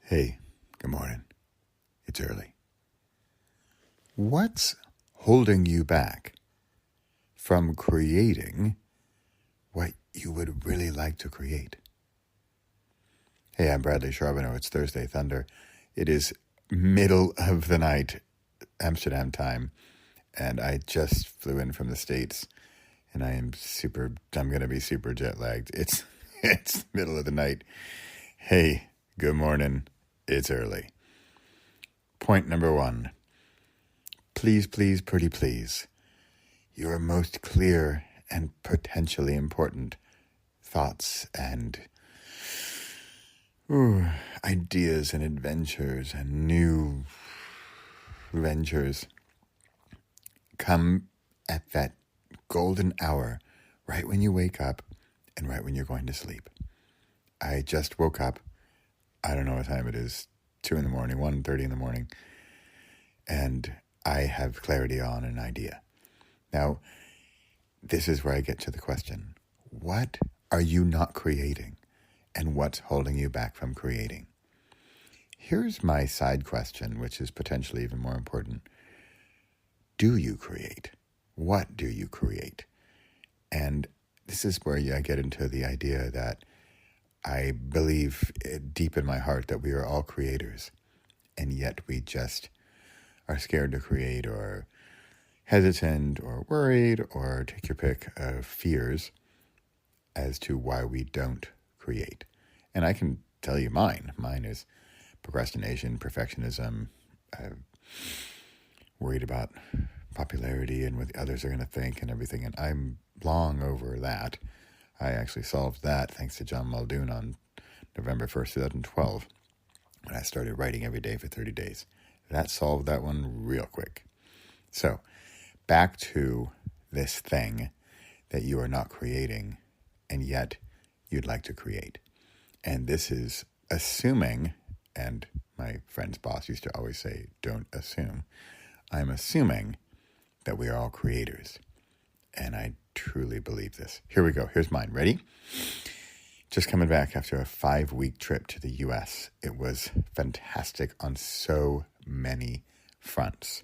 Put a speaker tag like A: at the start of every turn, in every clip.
A: Hey, good morning. It's early. What's holding you back from creating what you would really like to create? Hey, I'm Bradley Charbonneau. It's Thursday Thunder. It is middle of the night, Amsterdam time, and I just flew in from the States, and I'm going to be super jet lagged. It's middle of the night. Hey, good morning. It's early. Point number 1. Please, please, pretty please. Your most clear and potentially important thoughts and ideas and adventures and new ventures come at that golden hour, right when you wake up and right when you're going to sleep. I just woke up. I don't know what time it is, 2 in the morning, 1:30 in the morning, and I have clarity on an idea. Now, this is where I get to the question. What are you not creating, and what's holding you back from creating? Here's my side question, which is potentially even more important. Do you create? What do you create? And this is where I get into the idea that I believe deep in my heart that we are all creators, and yet we just are scared to create or hesitant or worried or take your pick of fears as to why we don't create. And I can tell you mine. Mine is procrastination, perfectionism, worried about popularity and what the others are going to think and everything. And I'm long over that. I actually solved that thanks to John Muldoon on November 1st, 2012, when I started writing every day for 30 days. That solved that one real quick. So, back to this thing that you are not creating, and yet you'd like to create. And this is assuming, and my friend's boss used to always say, don't assume. I'm assuming that we are all creators. And I truly believe this. Here we go. Here's mine. Ready? Just coming back after a 5-week trip to the U.S. It was fantastic on so many fronts.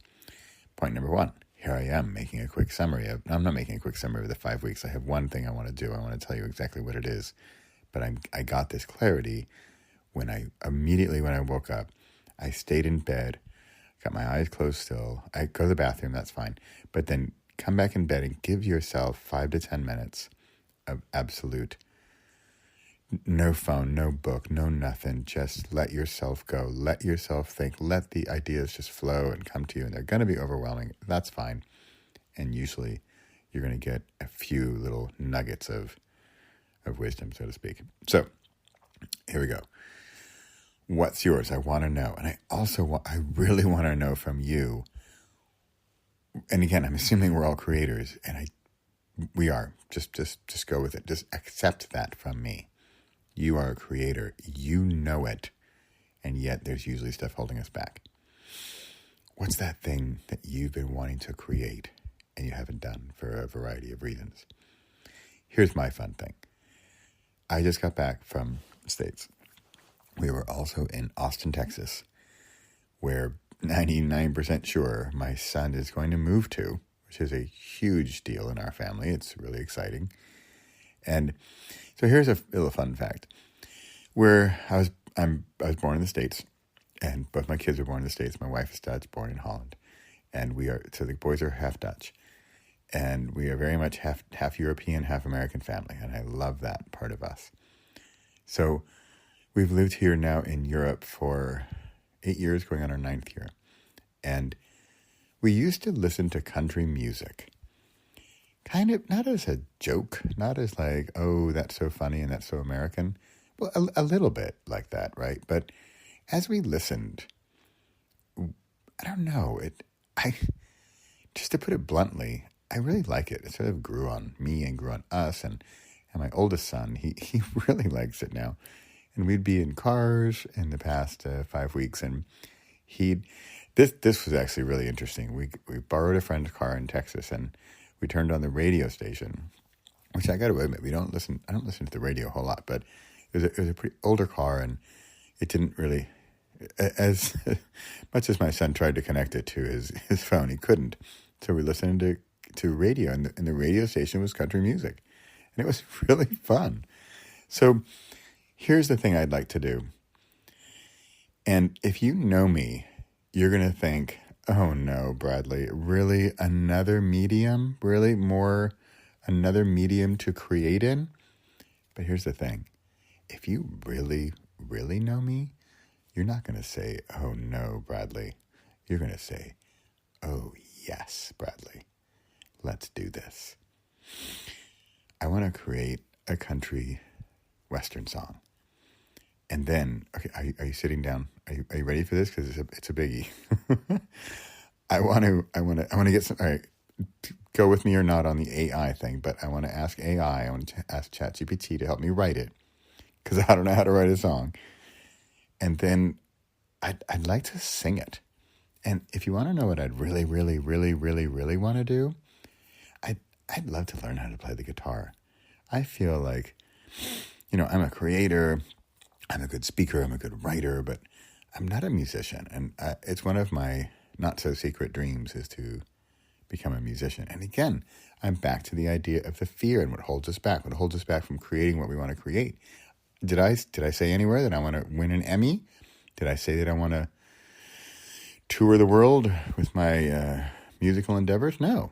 A: Point number 1. Here I am making a quick summary of, I'm not making a quick summary of the 5 weeks. I have one thing I want to do. I want to tell you exactly what it is. But I got this clarity when I woke up. I stayed in bed, got my eyes closed still. I go to the bathroom, that's fine. But then come back in bed and give yourself 5 to 10 minutes of absolute no phone, no book, no nothing. Just let yourself go. Let yourself think. Let the ideas just flow and come to you. And they're going to be overwhelming. That's fine. And usually you're going to get a few little nuggets of wisdom, so to speak. So here we go. What's yours? I want to know. And I really want to know from you. And again, I'm assuming we're all creators, and we are. Just go with it. Just accept that from me. You are a creator. You know it, and yet there's usually stuff holding us back. What's that thing that you've been wanting to create and you haven't done for a variety of reasons? Here's my fun thing. I just got back from the States. We were also in Austin, Texas, where 99% sure my son is going to move to, which is a huge deal in our family. It's really exciting. And so here's a little fun fact. I was born in the States, and both my kids were born in the States. My wife is Dutch, born in Holland. And so the boys are half Dutch. And we are very much half European, half American family. And I love that part of us. So we've lived here now in Europe for 8 years, going on our 9th year. And we used to listen to country music. Kind of not as a joke, not as like, oh, that's so funny and that's so American. Well, a little bit like that, right? But as we listened, I don't know, just to put it bluntly, I really like it. It sort of grew on me and grew on us. And my oldest son, he really likes it now. And we'd be in cars in the past 5 weeks, and this was actually really interesting. We borrowed a friend's car in Texas, and we turned on the radio station, which I got to admit, I don't listen to the radio a whole lot, but it was a pretty older car, and it didn't really as much as my son tried to connect it to his phone, he couldn't. So we listened to radio, and the radio station was country music. And it was really fun. So here's the thing I'd like to do. And if you know me, you're going to think, oh no, Bradley, really another medium? Really another medium to create in? But here's the thing. If you really, really know me, you're not going to say, oh no, Bradley. You're going to say, oh yes, Bradley. Let's do this. I want to create a country western song. And then, okay, are you sitting down? Are you ready for this? Because it's a biggie. I want to get some. All right, go with me or not on the AI thing, but I want to ask AI. I want to ask ChatGPT to help me write it, because I don't know how to write a song. And then I'd like to sing it. And if you want to know what I'd really, really, really, really, really want to do, I'd love to learn how to play the guitar. I feel like, I'm a creator, I'm a good speaker, I'm a good writer, but I'm not a musician. And it's one of my not-so-secret dreams is to become a musician. And again, I'm back to the idea of the fear and what holds us back from creating what we want to create. Did I say anywhere that I want to win an Emmy? Did I say that I want to tour the world with my musical endeavors? No.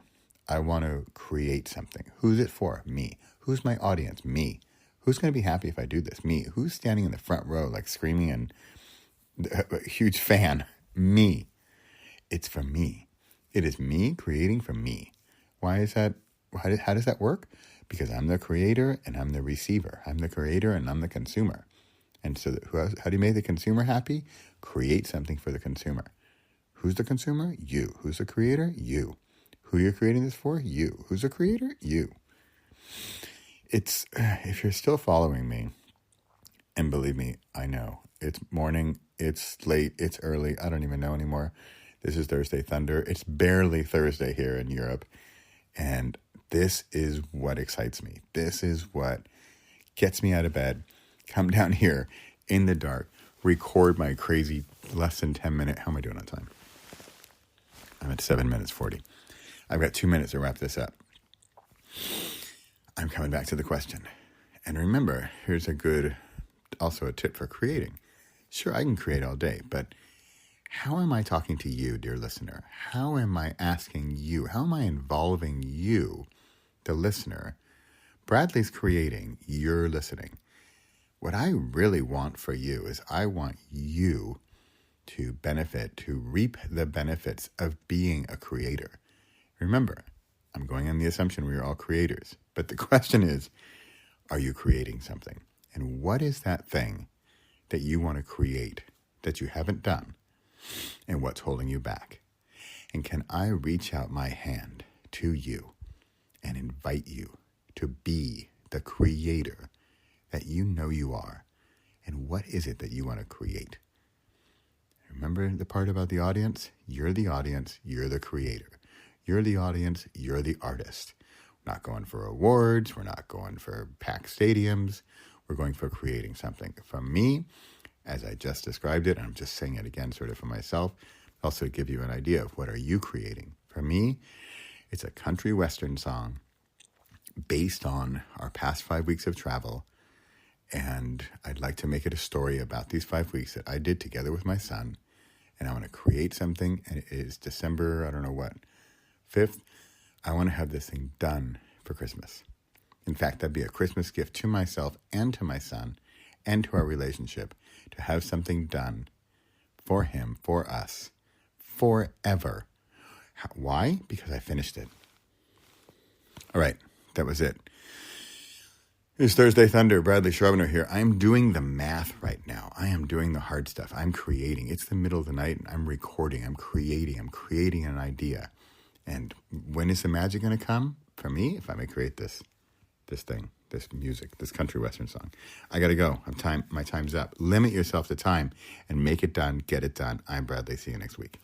A: I want to create something. Who's it for? Me. Who's my audience? Me. Who's going to be happy if I do this? Me. Who's standing in the front row, like screaming and a huge fan? Me. It's for me. It is me creating for me. Why is that? How does that work? Because I'm the creator and I'm the receiver. I'm the creator and I'm the consumer. And so how do you make the consumer happy? Create something for the consumer. Who's the consumer? You. Who's the creator? You. Who you're creating this for? You. Who's the creator? You. It's, if you're still following me, and believe me, I know, it's morning, it's late, it's early, I don't even know anymore. This is Thursday Thunder. It's barely Thursday here in Europe. And this is what excites me. This is what gets me out of bed, come down here in the dark, record my crazy less than 10 minute, how am I doing on time? I'm at 7 minutes 40. I've got 2 minutes to wrap this up. I'm coming back to the question. And remember, here's also a tip for creating. Sure, I can create all day, but how am I talking to you, dear listener? How am I asking you? How am I involving you, the listener? Bradley's creating, you're listening. What I really want for you is I want you to benefit, to reap the benefits of being a creator. Remember, I'm going on the assumption we are all creators. But the question is, are you creating something? And what is that thing that you want to create that you haven't done? And what's holding you back? And can I reach out my hand to you and invite you to be the creator that you know you are? And what is it that you want to create? Remember the part about the audience? You're the audience, you're the creator. You're the audience, you're the artist. We're not going for awards, we're not going for packed stadiums, we're going for creating something. From me, as I just described it, and I'm just saying it again sort of for myself, also give you an idea of what are you creating. For me, it's a country western song based on our past 5 weeks of travel, and I'd like to make it a story about these 5 weeks that I did together with my son, and I want to create something, and it is December, 5th, I want to have this thing done for Christmas. In fact, that'd be a Christmas gift to myself and to my son and to our relationship to have something done for him, for us, forever. Why? Because I finished it. All right, that was it. It's Thursday Thunder, Bradley Charbonneau here. I'm doing the math right now. I am doing the hard stuff. I'm creating. It's the middle of the night and I'm recording. I'm creating an idea. And when is the magic going to come? For me, if I may create this thing, this music, this country western song. I got to go. My time's up. Limit yourself to time and make it done. Get it done. I'm Bradley. See you next week.